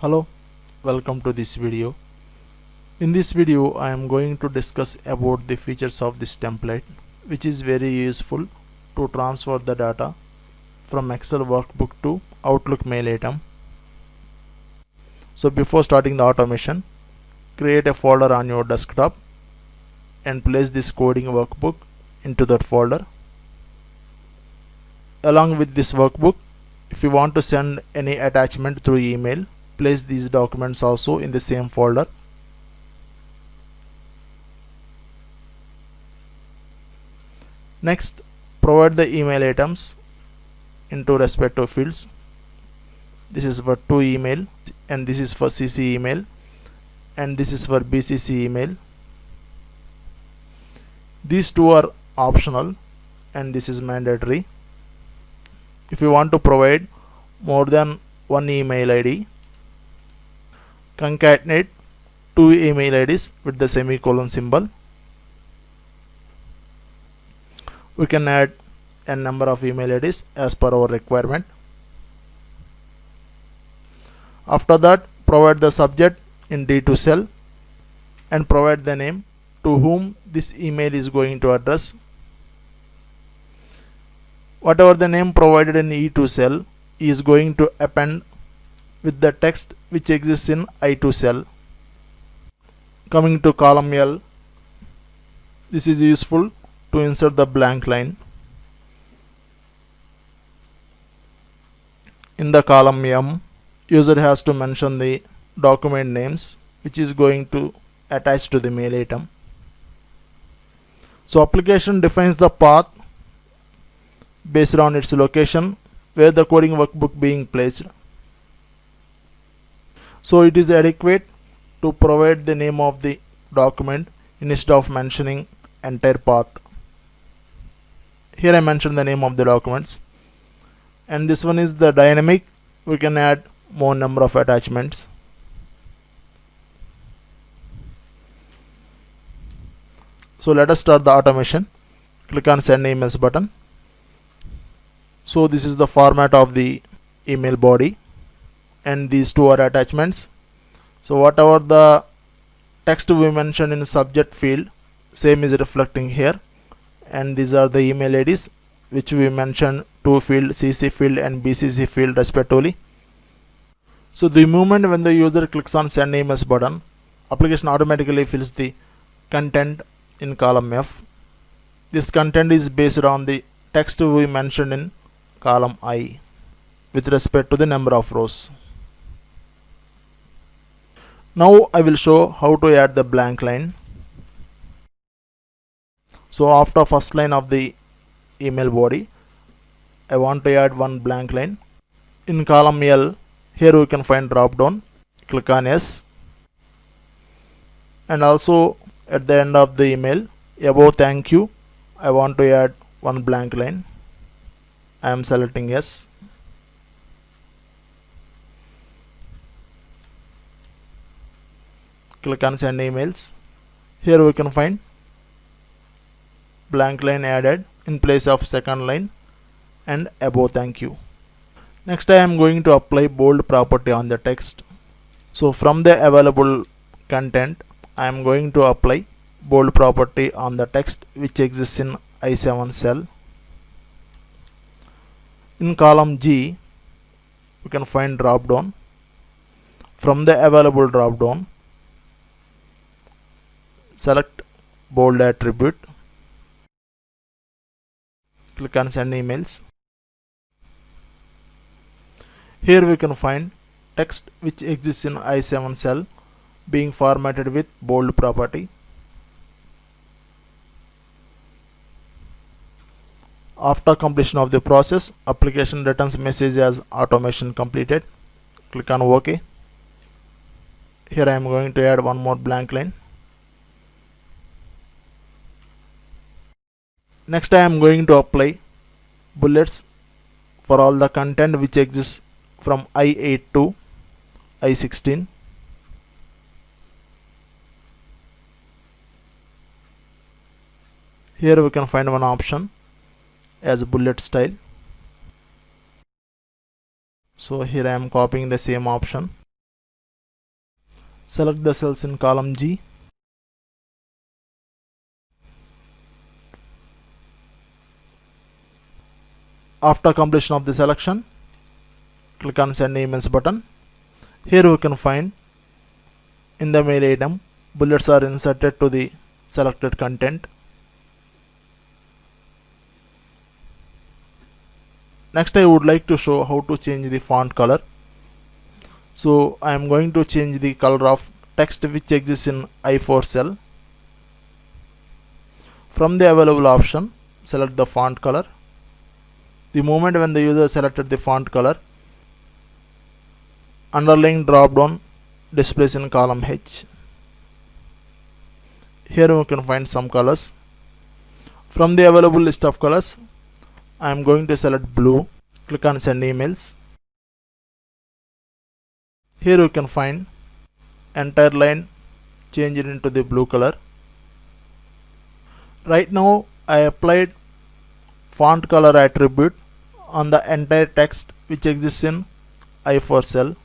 Hello, welcome to this video. In this video I am going to discuss about the features of this template, which is very useful to transfer the data from Excel workbook to Outlook mail item. So before starting the automation, create a folder on your desktop and place this coding workbook into that folder. Along with this workbook, if you want to send any attachment through email, place these documents also in the same folder. Next, provide the email items into respective fields. This is for to email, and this is for CC email, and this is for BCC email. These two are optional and this is mandatory. If you want to provide more than one email ID, concatenate two email IDs with the semicolon symbol. We can add a number of email IDs as per our requirement. After that, provide the subject in D2 cell and provide the name to whom this email is going to address. Whatever the name provided in E2 cell is going to append with the text which exists in I2 cell. Coming to column L, this is useful to insert the blank line. In the column M, user has to mention the document names which is going to attach to the mail item. So application defines the path based on its location where the coding workbook being placed. So it is adequate to provide the name of the document instead of mentioning entire path. Here I mentioned the name of the documents, and this one is the dynamic. We can add more number of attachments. So let us start the automation. Click on send emails button. So this is the format of the email body, and these two are attachments. So whatever the text we mentioned in the subject field, same is reflecting here, and these are the email IDs which we mentioned to field CC field and BCC field respectively. So the moment when the user clicks on send emails button, application automatically fills the content in column F. This content is based on the text we mentioned in column I with respect to the number of rows. Now I will show how to add the blank line. So after first line of the email body, I want to add one blank line. In column L, here we can find drop down. Click on yes, and also at the end of the email above thank you, I want to add one blank line. I am selecting yes. Click on send emails. Here we can find blank line added in place of second line and above thank you. Next I am going to apply bold property on the text. So from the available content, I am going to apply bold property on the text which exists in I7 cell. In column G, we can find drop down. From the available drop down, select bold attribute. Click on send emails. Here we can find text which exists in I7 cell being formatted with bold property. After completion of the process, application returns message as automation completed. Click on OK. Here I am going to add one more blank line. Next I am going to apply bullets for all the content which exists from I8 to I16. Here we can find one option as bullet style. So here I am copying the same option Select the cells in column G. After completion of the selection, click on send emails button. Here we can find in the mail item bullets are inserted to the selected content. Next, I would like to show how to change the font color. So I am going to change the color of text which exists in I4 cell. From the available option, select the font color. The moment when the user selected the font color, underlying drop down displays in column H. Here we can find some colors. From the available list of colors, I am going to select blue. Click on send emails. Here you can find entire line changed into the blue color. Right now I applied font color attribute on the entire text which exists in I4 cell.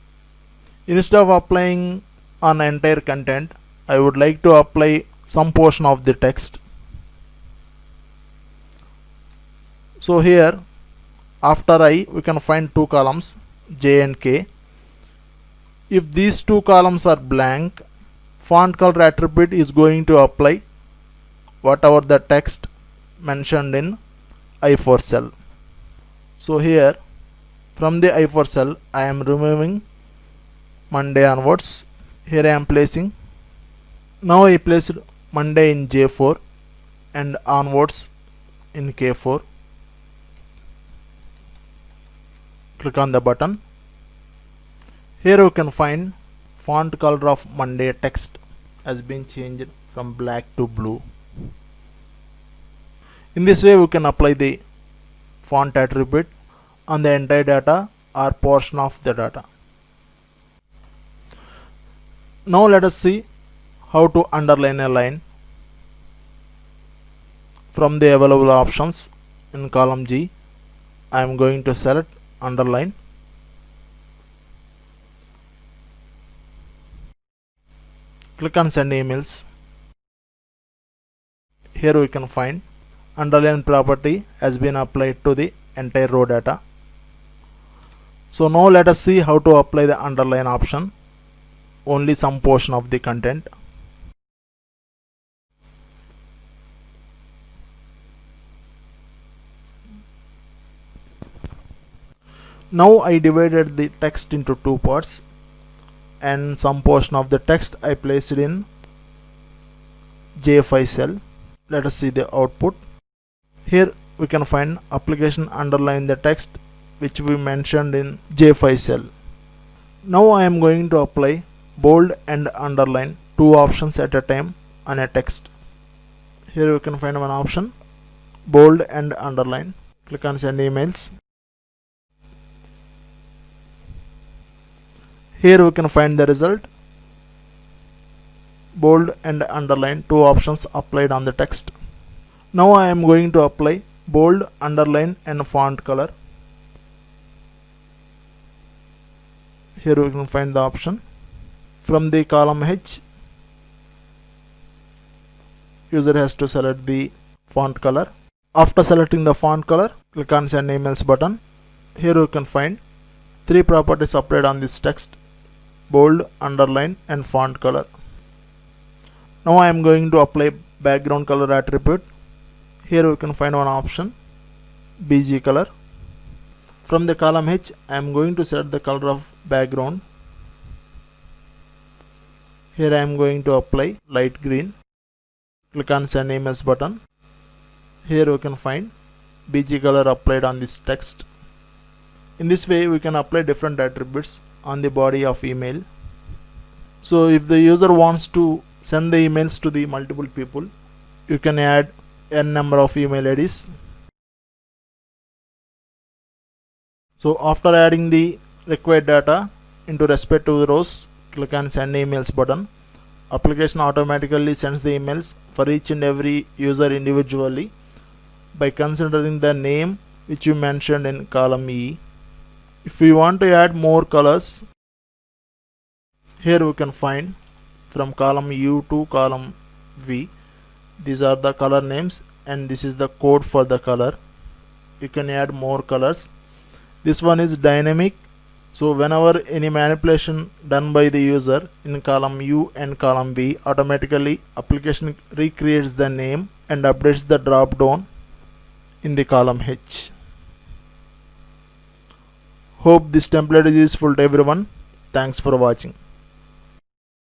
Instead of applying on entire content, I would like to apply some portion of the text. So here after I we can find two columns J and K. If these two columns are blank, font color attribute is going to apply whatever the text mentioned in I4 cell. So here from the I4 cell I am removing Monday onwards. Here I am placing. Now I placed Monday in J4 and onwards in K4. Click on the button. Here you can find font color of Monday text has been changed from black to blue. In this way we can apply the font attribute on the entire data or portion of the data. Now let us see how to underline a line. From the available options in column G, I am going to select underline. Click on send emails. Here we can find underline property has been applied to the entire row data. So now let us see how to apply the underline option only some portion of the content. Now I divided the text into two parts and some portion of the text I placed in J5 cell. Let us see the output. Here we can find application underline the text which we mentioned in J5 cell. Now I am going to apply bold and underline two options at a time on a text. Here we can find one option bold and underline. Click on send emails. Here we can find the result bold and underline two options applied on the text. Now I am going to apply bold, underline and font color. Here we can find the option. From the column H, user has to select the font color. After selecting the font color, click on send emails button. Here you can find three properties applied on this text: bold, underline and font color. Now I am going to apply background color attribute. Here we can find one option BG color. From the column H, I am going to set the color of background. Here I am going to apply light green. Click on send emails button. Here we can find BG color applied on this text. In this way we can apply different attributes on the body of email. So if the user wants to send the emails to the multiple people, you can add n number of email IDs. So after adding the required data into respective rows, click on send emails button. Application automatically sends the emails for each and every user individually by considering the name which you mentioned in column E. If we want to add more colors, here we can find from column U to column V. These are the color names and this is the code for the color. You can add more colors. This one is dynamic, so whenever any manipulation done by the user in column U and column V, automatically application recreates the name and updates the drop down in the column H. Hope this template is useful to everyone. Thanks for watching.